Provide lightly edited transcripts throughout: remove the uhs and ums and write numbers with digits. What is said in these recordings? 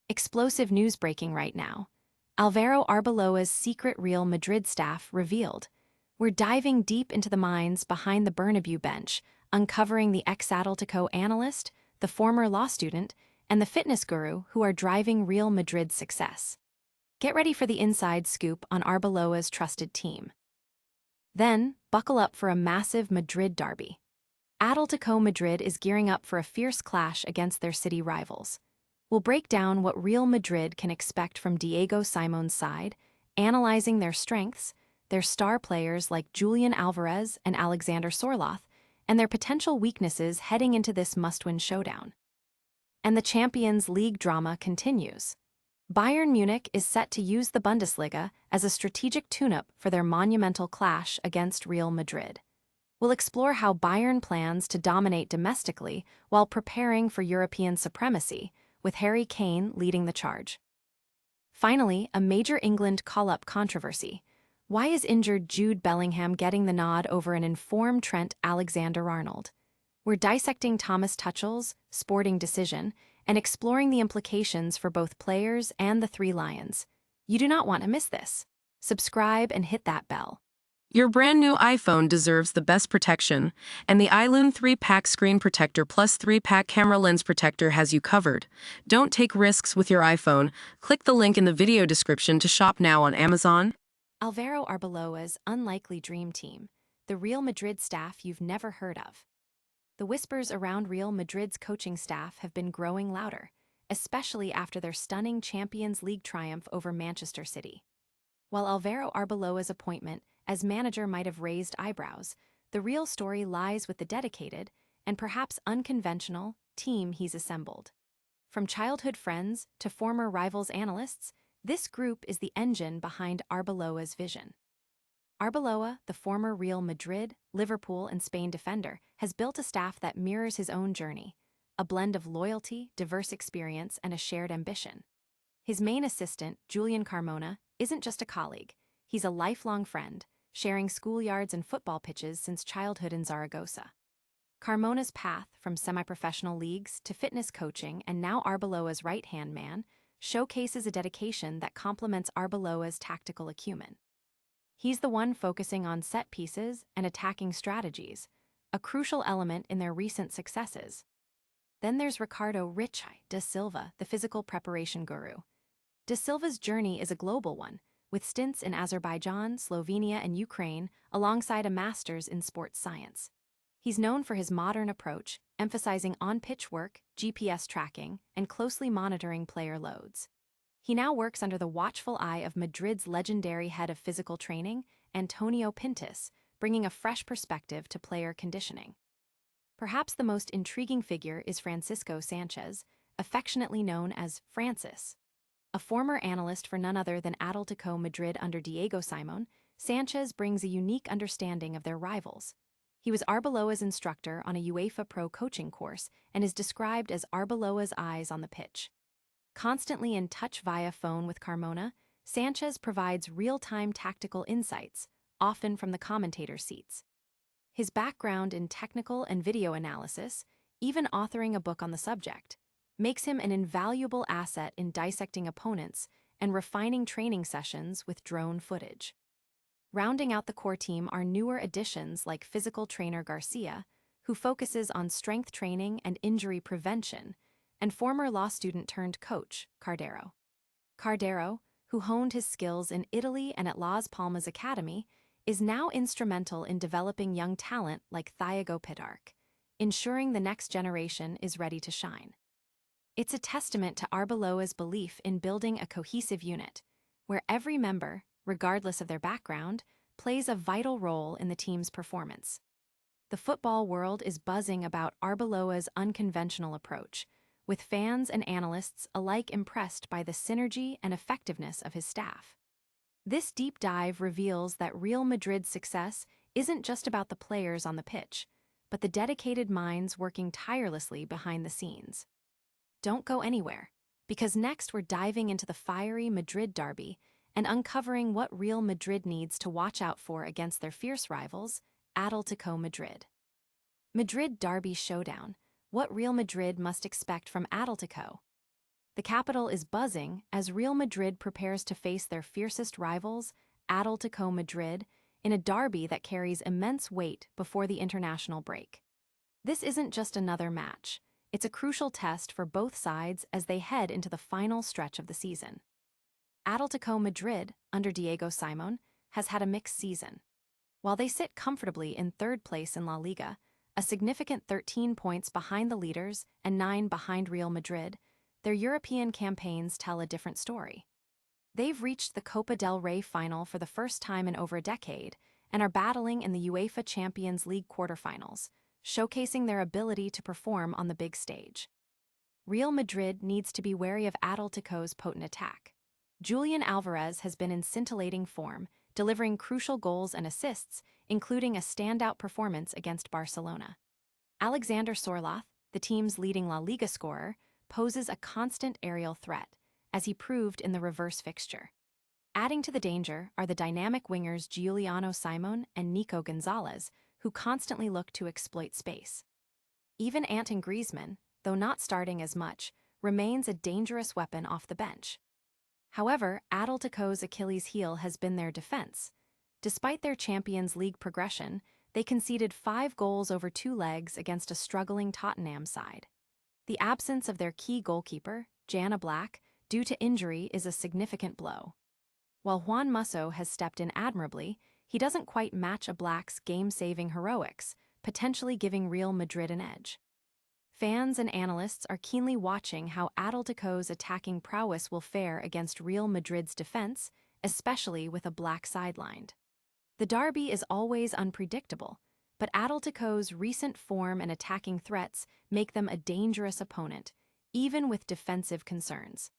Explosive news breaking right now. Alvaro Arbeloa's secret Real Madrid staff revealed. We're diving deep into the minds behind the Bernabeu bench, uncovering the ex-Atletico analyst, the former law student, and the fitness guru who are driving Real Madrid's success. Get ready for the inside scoop on Arbeloa's trusted team. Then, buckle up for a massive Madrid derby. Atletico Madrid is gearing up for a fierce clash against their city rivals. We'll break down what Real Madrid can expect from Diego Simeone's side, analyzing their strengths, their star players like Julian Alvarez and Alexander Sorloth, and their potential weaknesses heading into this must-win showdown. And the Champions League drama continues. Bayern Munich is set to use the Bundesliga as a strategic tune-up for their monumental clash against Real Madrid. We'll explore how Bayern plans to dominate domestically while preparing for European supremacy, with Harry Kane leading the charge. Finally, a major England call-up controversy. Why is injured Jude Bellingham getting the nod over an informed Trent Alexander-Arnold? We're dissecting Thomas Tuchel's sporting decision and exploring the implications for both players and the Three Lions. You do not want to miss this. Subscribe and hit that bell. Your brand new iPhone deserves the best protection, and the iLume 3-Pack Screen Protector Plus 3-Pack Camera Lens Protector has you covered. Don't take risks with your iPhone. Click the link in the video description to shop now on Amazon. Alvaro Arbeloa's unlikely dream team, the Real Madrid staff you've never heard of. The whispers around Real Madrid's coaching staff have been growing louder, especially after their stunning Champions League triumph over Manchester City. While Alvaro Arbeloa's appointment as manager might have raised eyebrows, the real story lies with the dedicated, and perhaps unconventional, team he's assembled. From childhood friends to former rivals analysts, this group is the engine behind Arbeloa's vision. Arbeloa, the former Real Madrid, Liverpool, and Spain defender, has built a staff that mirrors his own journey, a blend of loyalty, diverse experience, and a shared ambition. His main assistant, Julian Carmona, isn't just a colleague. He's a lifelong friend, sharing schoolyards and football pitches since childhood in Zaragoza. Carmona's path from semi-professional leagues to fitness coaching and now Arbeloa's right-hand man showcases a dedication that complements Arbeloa's tactical acumen. He's the one focusing on set pieces and attacking strategies, a crucial element in their recent successes. Then there's Ricardo Richie da Silva, the physical preparation guru. Da Silva's journey is a global one, with stints in Azerbaijan, Slovenia, and Ukraine, alongside a master's in sports science. He's known for his modern approach, emphasizing on-pitch work, GPS tracking, and closely monitoring player loads. He now works under the watchful eye of Madrid's legendary head of physical training, Antonio Pintus, bringing a fresh perspective to player conditioning. Perhaps the most intriguing figure is Francisco Sanchez, affectionately known as Francis. A former analyst for none other than Atletico Madrid under Diego Simeone, Sanchez brings a unique understanding of their rivals. He was Arbeloa's instructor on a UEFA Pro coaching course and is described as Arbeloa's eyes on the pitch. Constantly in touch via phone with Carmona, Sanchez provides real-time tactical insights, often from the commentator seats. His background in technical and video analysis, even authoring a book on the subject, makes him an invaluable asset in dissecting opponents and refining training sessions with drone footage. Rounding out the core team are newer additions like physical trainer Garcia, who focuses on strength training and injury prevention, and former law student turned coach, Cardero. Cardero, who honed his skills in Italy and at Las Palmas Academy, is now instrumental in developing young talent like Thiago Pitarch, ensuring the next generation is ready to shine. It's a testament to Arbeloa's belief in building a cohesive unit, where every member, regardless of their background, plays a vital role in the team's performance. The football world is buzzing about Arbeloa's unconventional approach, with fans and analysts alike impressed by the synergy and effectiveness of his staff. This deep dive reveals that Real Madrid's success isn't just about the players on the pitch, but the dedicated minds working tirelessly behind the scenes. Don't go anywhere, because next we're diving into the fiery Madrid derby and uncovering what Real Madrid needs to watch out for against their fierce rivals, Atletico Madrid. Madrid derby showdown. What Real Madrid must expect from Atletico. The capital is buzzing as Real Madrid prepares to face their fiercest rivals, Atletico Madrid, in a derby that carries immense weight before the international break. This isn't just another match. It's a crucial test for both sides as they head into the final stretch of the season. Atletico Madrid, under Diego Simón, has had a mixed season. While they sit comfortably in third place in La Liga, a significant 13 points behind the leaders and 9 behind Real Madrid, their European campaigns tell a different story. They've reached the Copa del Rey final for the first time in over a decade and are battling in the UEFA Champions League quarterfinals, showcasing their ability to perform on the big stage. Real Madrid needs to be wary of Atletico's potent attack. Julian Alvarez has been in scintillating form, delivering crucial goals and assists, including a standout performance against Barcelona. Alexander Sorloth, the team's leading La Liga scorer, poses a constant aerial threat, as he proved in the reverse fixture. Adding to the danger are the dynamic wingers Giuliano Simon and Nico Gonzalez, who constantly look to exploit space. Even Antoine Griezmann, though not starting as much, remains a dangerous weapon off the bench. However, Atletico's Achilles heel has been their defense. Despite their Champions League progression, they conceded 5 goals over 2 legs against a struggling Tottenham side. The absence of their key goalkeeper, Jan Oblak, due to injury is a significant blow. While Juan Musso has stepped in admirably, he doesn't quite match Oblak's game-saving heroics, potentially giving Real Madrid an edge. Fans and analysts are keenly watching how Atletico's attacking prowess will fare against Real Madrid's defense, especially with Oblak sidelined. The derby is always unpredictable, but Atletico's recent form and attacking threats make them a dangerous opponent, even with defensive concerns.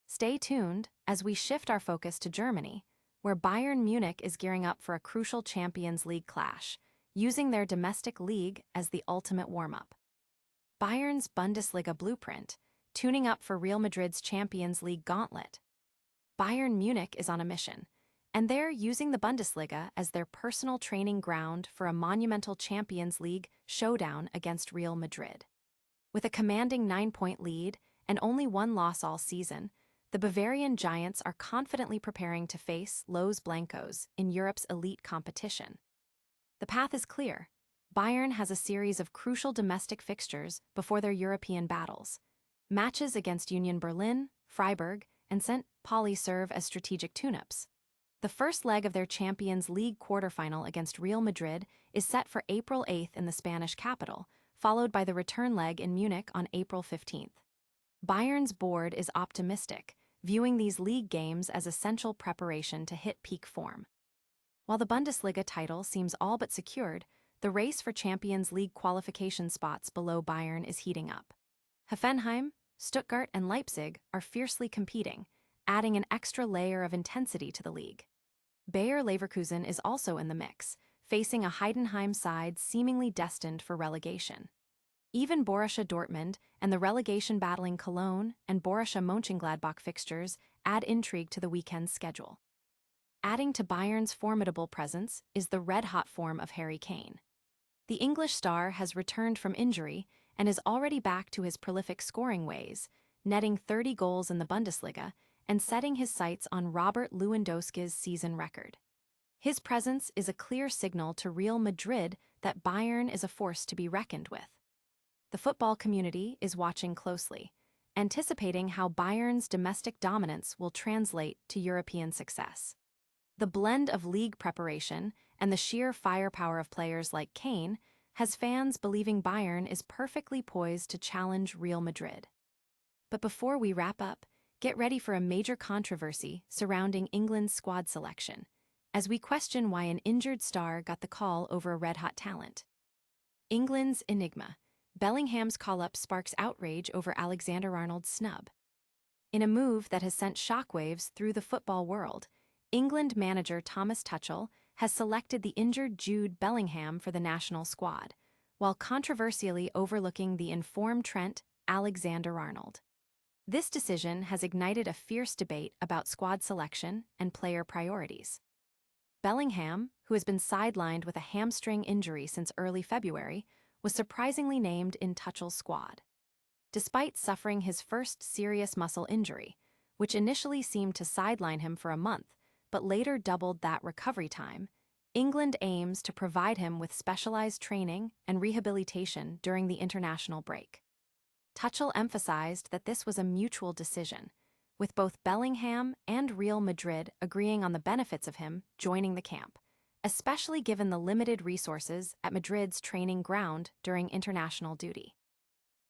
Stay tuned as we shift our focus to Germany, where Bayern Munich is gearing up for a crucial Champions League clash, using their domestic league as the ultimate warm-up. Bayern's Bundesliga blueprint, tuning up for Real Madrid's Champions League gauntlet. Bayern Munich is on a mission, and they're using the Bundesliga as their personal training ground for a monumental Champions League showdown against Real Madrid. With a commanding 9-point lead and only 1 loss all season, the Bavarian Giants are confidently preparing to face Los Blancos in Europe's elite competition. The path is clear. Bayern has a series of crucial domestic fixtures before their European battles. Matches against Union Berlin, Freiburg, and St. Pauli serve as strategic tune-ups. The first leg of their Champions League quarterfinal against Real Madrid is set for April 8th in the Spanish capital, followed by the return leg in Munich on April 15th. Bayern's board is optimistic, viewing these league games as essential preparation to hit peak form. While the Bundesliga title seems all but secured, the race for Champions League qualification spots below Bayern is heating up. Hoffenheim, Stuttgart, and Leipzig are fiercely competing, adding an extra layer of intensity to the league. Bayer Leverkusen is also in the mix, facing a Heidenheim side seemingly destined for relegation. Even Borussia Dortmund and the relegation-battling Cologne and Borussia Mönchengladbach fixtures add intrigue to the weekend's schedule. Adding to Bayern's formidable presence is the red-hot form of Harry Kane. The English star has returned from injury and is already back to his prolific scoring ways, netting 30 goals in the Bundesliga and setting his sights on Robert Lewandowski's season record. His presence is a clear signal to Real Madrid that Bayern is a force to be reckoned with. The football community is watching closely, anticipating how Bayern's domestic dominance will translate to European success. The blend of league preparation and the sheer firepower of players like Kane has fans believing Bayern is perfectly poised to challenge Real Madrid. But before we wrap up, get ready for a major controversy surrounding England's squad selection, as we question why an injured star got the call over a red-hot talent. England's enigma. Bellingham's call-up sparks outrage over Alexander-Arnold's snub. In a move that has sent shockwaves through the football world, England manager Thomas Tuchel has selected the injured Jude Bellingham for the national squad, while controversially overlooking the informed Trent Alexander-Arnold. This decision has ignited a fierce debate about squad selection and player priorities. Bellingham, who has been sidelined with a hamstring injury since early February, was surprisingly named in Tuchel's squad. despite suffering his first serious muscle injury, which initially seemed to sideline him for a month, but later doubled that recovery time. England aims to provide him with specialized training and rehabilitation during the international break. Tuchel emphasized that this was a mutual decision, with both Bellingham and Real Madrid agreeing on the benefits of him joining the camp, especially given the limited resources at Madrid's training ground during international duty.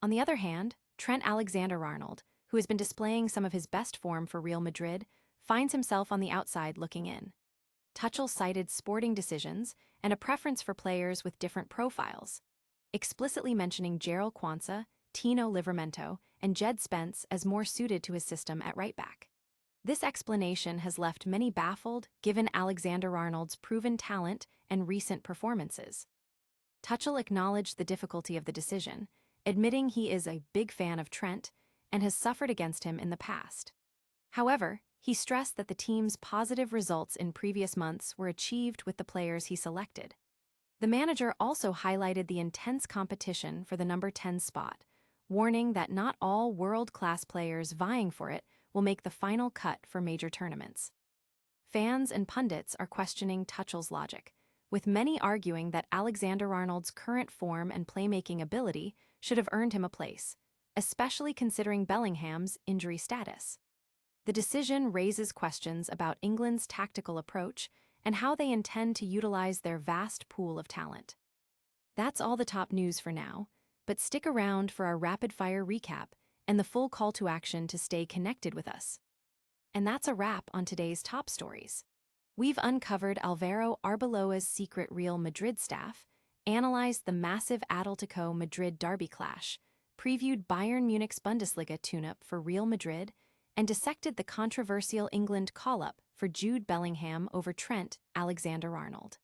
On the other hand, Trent Alexander-Arnold, who has been displaying some of his best form for Real Madrid, finds himself on the outside looking in. Tuchel cited sporting decisions and a preference for players with different profiles, explicitly mentioning Jarell Quansah, Tino Livramento, and Jed Spence as more suited to his system at right-back. This explanation has left many baffled, given Alexander-Arnold's proven talent and recent performances. Tuchel acknowledged the difficulty of the decision, admitting he is a big fan of Trent and has suffered against him in the past. However, he stressed that the team's positive results in previous months were achieved with the players he selected. The manager also highlighted the intense competition for the number 10 spot, warning that not all world-class players vying for it will make the final cut for major tournaments. Fans and pundits are questioning Tuchel's logic, with many arguing that Alexander-Arnold's current form and playmaking ability should have earned him a place, especially considering Bellingham's injury status. The decision raises questions about England's tactical approach and how they intend to utilize their vast pool of talent. That's all the top news for now, but stick around for our rapid-fire recap and the full call to action to stay connected with us. And that's a wrap on today's top stories. We've uncovered Alvaro Arbeloa's secret Real Madrid staff, analyzed the massive Atletico Madrid derby clash, previewed Bayern Munich's Bundesliga tune-up for Real Madrid, and dissected the controversial England call-up for Jude Bellingham over Trent Alexander-Arnold.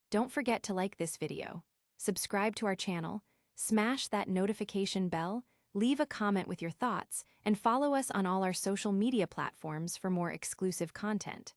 Don't forget to like this video, subscribe to our channel, smash that notification bell, leave a comment with your thoughts, and follow us on all our social media platforms for more exclusive content.